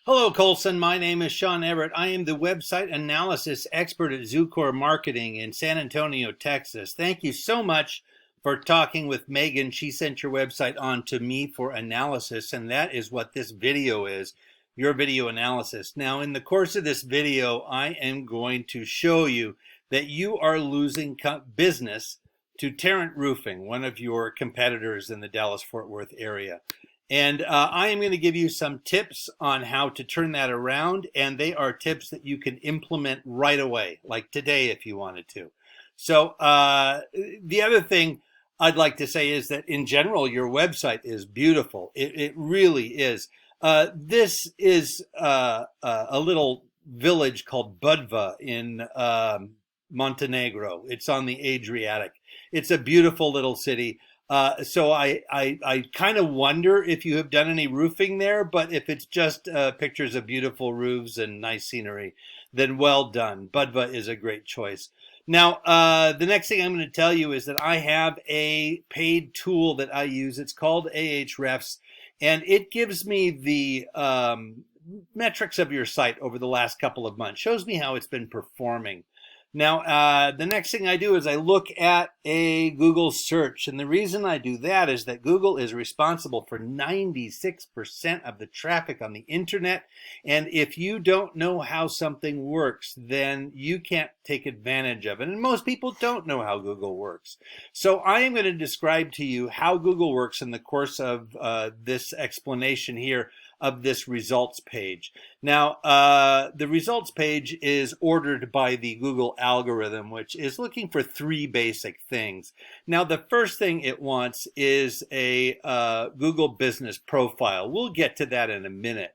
Hello, Colson. My name is Sean Everett. I am the website analysis expert at Zucor Marketing in San Antonio, Texas. Thank you so much for talking with Megan. She sent your website on to me for analysis, and that is what this video is, your video analysis. Now, in the course of this video, I am going to show you that you are losing business to Tarrant Roofing, one of your competitors in the Dallas-Fort Worth area. And I am going to give you some tips on how to turn that around, and they are tips that you can implement right away, like today if you wanted to. So the other thing I'd like to say is that in general, your website is beautiful. It really is. This is a little village called Budva in Montenegro. It's on the Adriatic. It's a beautiful little city. So I kind of wonder if you have done any roofing there, but if it's just pictures of beautiful roofs and nice scenery, then well done. Budva is a great choice. Now, the next thing I'm going to tell you is that I have a paid tool that I use. It's called Ahrefs, and it gives me the metrics of your site over the last couple of months, shows me how it's been performing. Now, the next thing I do is I look at a Google search. And the reason I do that is that Google is responsible for 96% of the traffic on the internet. And if you don't know how something works, then you can't take advantage of it. And most people don't know how Google works. So I am going to describe to you how Google works in the course of this explanation here of this results page. Now, the results page is ordered by the Google algorithm, which is looking for three basic things. Now, the first thing it wants is a Google business profile. We'll get to that in a minute.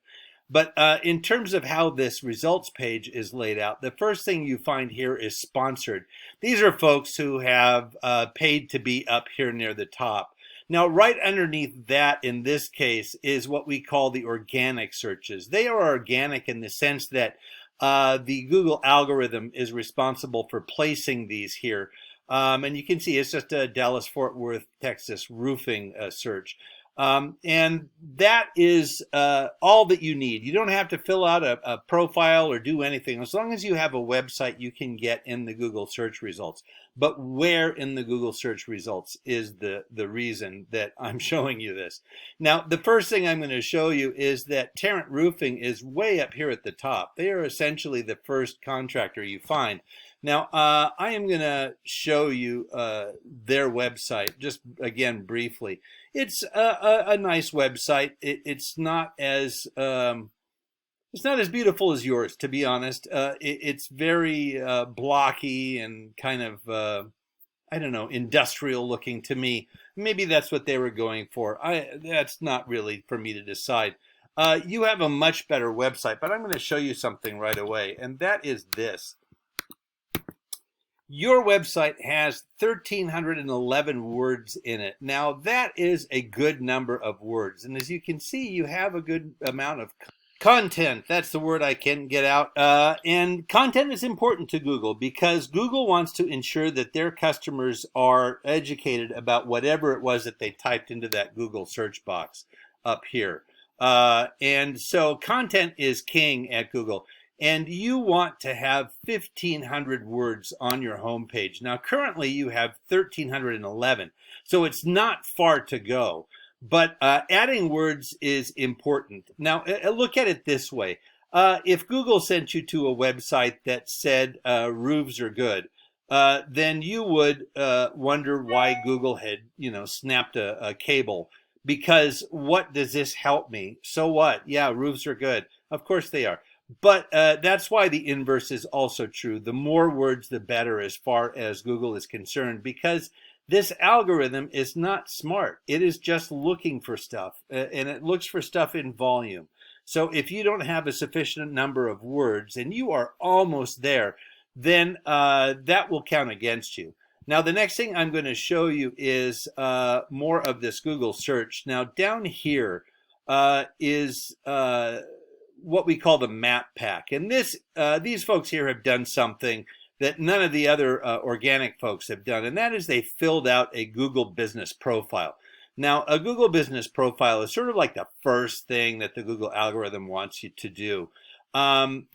But in terms of how this results page is laid out, the first thing you find here is sponsored. These are folks who have paid to be up here near the top. Now, right underneath that, in this case, is what we call the organic searches. They are organic in the sense that the Google algorithm is responsible for placing these here. And you can see it's just a Dallas-Fort Worth, Texas roofing search. And that is all that you need. You don't have to fill out a profile or do anything. As long as you have a website, you can get in the Google search results. But where in the Google search results is the reason that I'm showing you this. Now, the first thing I'm going to show you is that Tarrant Roofing is way up here at the top. They are essentially the first contractor you find. Now, I am going to show you their website, just again briefly. It's a nice website. It's not as beautiful as yours, to be honest. It's very blocky and kind of I don't know, industrial looking to me. Maybe that's what they were going for. That's not really for me to decide. You have a much better website, but I'm going to show you something right away, and that is this. Your website has 1,311 words in it. Now, that is a good number of words. And as you can see, you have a good amount of content. That's the word I can't get out. And content is important to Google because Google wants to ensure that their customers are educated about whatever it was that they typed into that Google search box up here. And so content is king at Google. And you want to have 1,500 words on your homepage. Now, currently you have 1,311, so it's not far to go. But adding words is important. Now, look at it this way. If Google sent you to a website that said roofs are good, then you would wonder why Google had, snapped a cable. Because what does this help me? So what? Yeah, roofs are good. Of course they are. But that's why the inverse is also true. The more words, the better as far as Google is concerned, because this algorithm is not smart. It is just looking for stuff, and it looks for stuff in volume. So if you don't have a sufficient number of words, and you are almost there, then that will count against you. Now, the next thing I'm going to show you is more of this Google search. Now, down here is what we call the map pack. And these folks here have done something that none of the other organic folks have done, and that is they filled out a Google business profile. Now, a Google business profile is sort of like the first thing that the Google algorithm wants you to do. And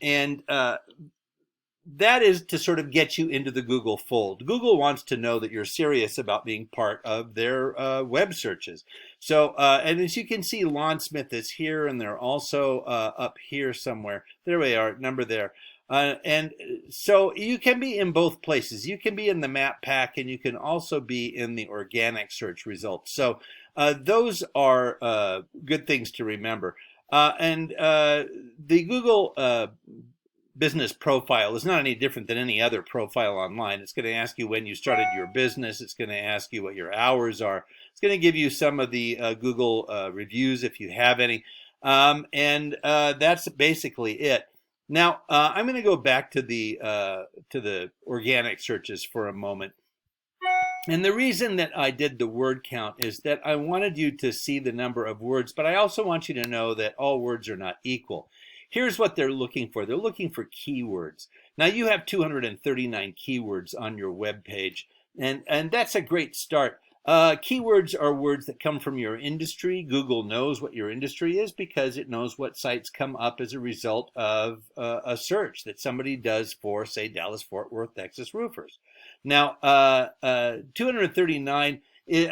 that is to sort of get you into the Google fold. Google wants to know that you're serious about being part of their web searches. So, and as you can see, Lon Smith is here, and they're also up here somewhere. There we are, number there. And so you can be in both places. You can be in the map pack, and you can also be in the organic search results. So those are good things to remember. And the Google business profile is not any different than any other profile online. It's going to ask you when you started your business. It's going to ask you what your hours are. It's going to give you some of the Google reviews if you have any. And that's basically it. Now, I'm going to go back to the organic searches for a moment. And the reason that I did the word count is that I wanted you to see the number of words, but I also want you to know that all words are not equal. Here's what they're looking for. They're looking for keywords. Now, you have 239 keywords on your web page, and that's a great start. Keywords are words that come from your industry. Google knows what your industry is because it knows what sites come up as a result of a search that somebody does for, say, Dallas-Fort Worth, Texas roofers. Now, 239,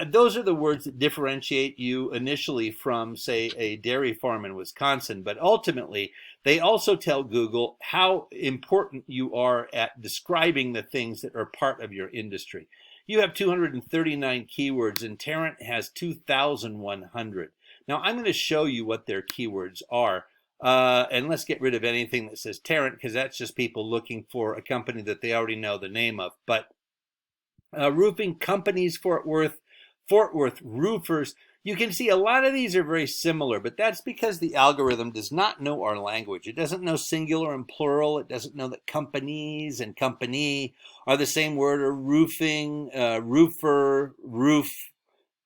those are the words that differentiate you initially from, say, a dairy farm in Wisconsin. But ultimately, they also tell Google how important you are at describing the things that are part of your industry. You have 239 keywords, and Tarrant has 2,100. Now, I'm going to show you what their keywords are. And let's get rid of anything that says Tarrant, because that's just people looking for a company that they already know the name of. But roofing companies, Fort Worth roofers, you can see a lot of these are very similar, but that's because the algorithm does not know our language. It doesn't know singular and plural. It doesn't know that companies and company are the same word, or roofing, roofer, roof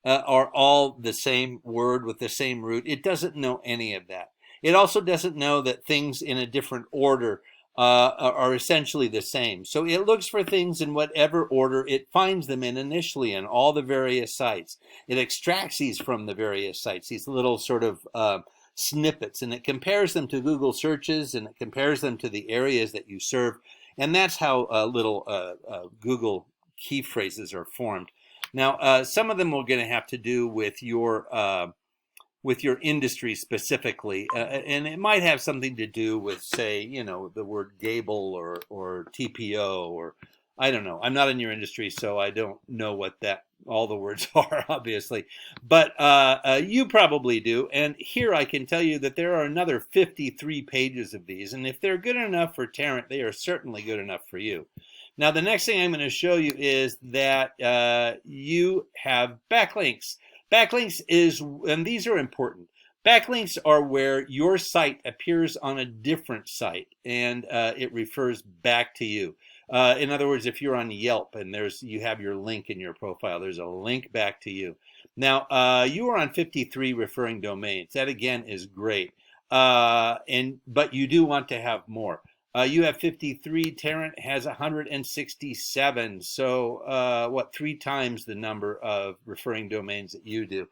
are all the same word with the same root. It doesn't know any of that. It also doesn't know that things in a different order are essentially the same. So it looks for things in whatever order it finds them in initially in all the various sites. It extracts these from the various sites, these little sort of snippets, and it compares them to Google searches, and it compares them to the areas that you serve. And that's how little Google key phrases are formed. Now, some of them are going to have to do with your industry specifically, and it might have something to do with, say, the word Gable or TPO, or I don't know. I'm not in your industry, so I don't know what all the words are, obviously, but you probably do. And here I can tell you that there are another 53 pages of these, and if they're good enough for Tarrant, they are certainly good enough for you. Now, the next thing I'm going to show you is that you have backlinks. Backlinks and these are important. Backlinks are where your site appears on a different site, and it refers back to you. In other words, if you're on Yelp and you have your link in your profile, there's a link back to you. Now, you are on 53 referring domains. That again is great, but you do want to have more. You have 53. Tarrant has 167. So 3 times the number of referring domains that you do.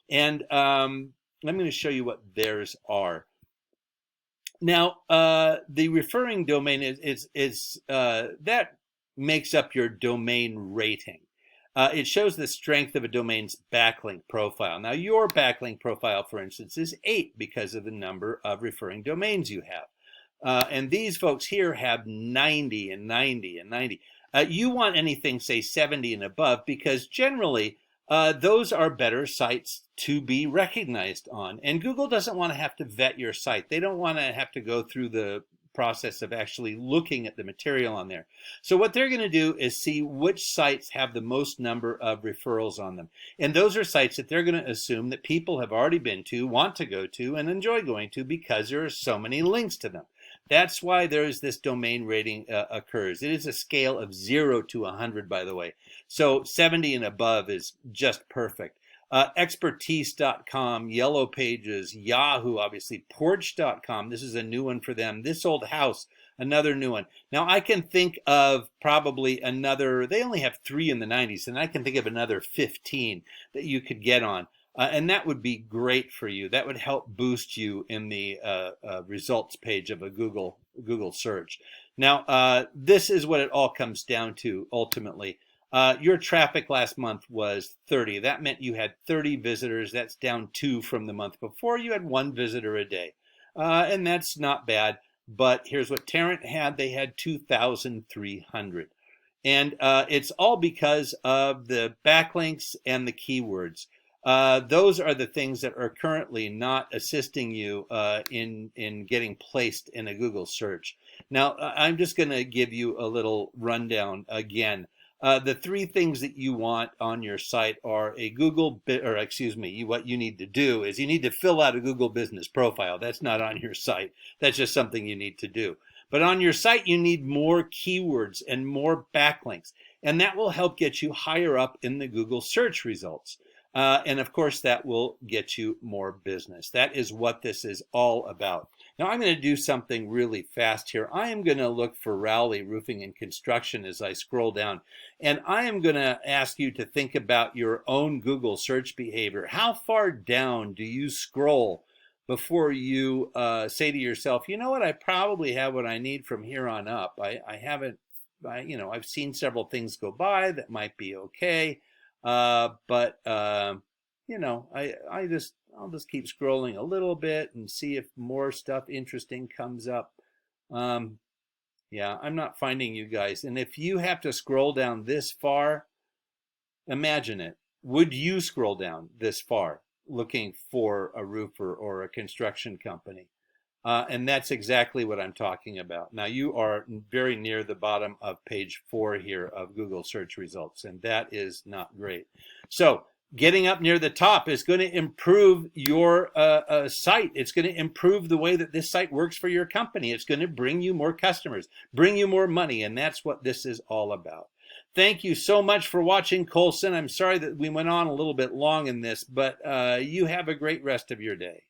And I'm going to show you what theirs are. Now, the referring domain is that makes up your domain rating. It shows the strength of a domain's backlink profile. Now, your backlink profile, for instance, is 8 because of the number of referring domains you have. And these folks here have 90 and 90 and 90. You want anything, say, 70 and above, because generally those are better sites to be recognized on. And Google doesn't want to have to vet your site. They don't want to have to go through the process of actually looking at the material on there. So what they're going to do is see which sites have the most number of referrals on them. And those are sites that they're going to assume that people have already been to, want to go to, and enjoy going to because there are so many links to them. That's why there's this domain rating occurs. It is a scale of 0 to 100, by the way. So 70 and above is just perfect. Expertise.com, Yellow Pages, Yahoo, obviously, Porch.com. This is a new one for them. This Old House, another new one. Now, I can think of probably another, they only have 3 in the 90s, and I can think of another 15 that you could get on. And that would be great for you. That would help boost you in the results page of a Google search. Now, this is what it all comes down to ultimately. Your traffic last month was 30. That meant you had 30 visitors. That's down 2 from the month before. You had 1 visitor a day. And that's not bad. But here's what Tarrant had. They had 2,300. And it's all because of the backlinks and the keywords. Those are the things that are currently not assisting you in getting placed in a Google search. Now, I'm just going to give you a little rundown again. The 3 things that you want on your site are a what you need to do is you need to fill out a Google business profile. That's not on your site. That's just something you need to do. But on your site, you need more keywords and more backlinks, and that will help get you higher up in the Google search results. And of course, that will get you more business. That is what this is all about. Now, I'm going to do something really fast here. I am going to look for Rowley Roofing and Construction as I scroll down. And I am going to ask you to think about your own Google search behavior. How far down do you scroll before you say to yourself, you know what, I probably have what I need from here on up. I've seen several things go by that might be okay. I'll just keep scrolling a little bit and see if more stuff interesting comes up. Yeah, I'm not finding you guys. And if you have to scroll down this far, imagine it. Would you scroll down this far looking for a roofer or a construction company? And that's exactly what I'm talking about. Now, you are very near the bottom of page 4 here of Google search results, and that is not great. So getting up near the top is going to improve your site. It's going to improve the way that this site works for your company. It's going to bring you more customers, bring you more money, and that's what this is all about. Thank you so much for watching, Colson. I'm sorry that we went on a little bit long in this, but you have a great rest of your day.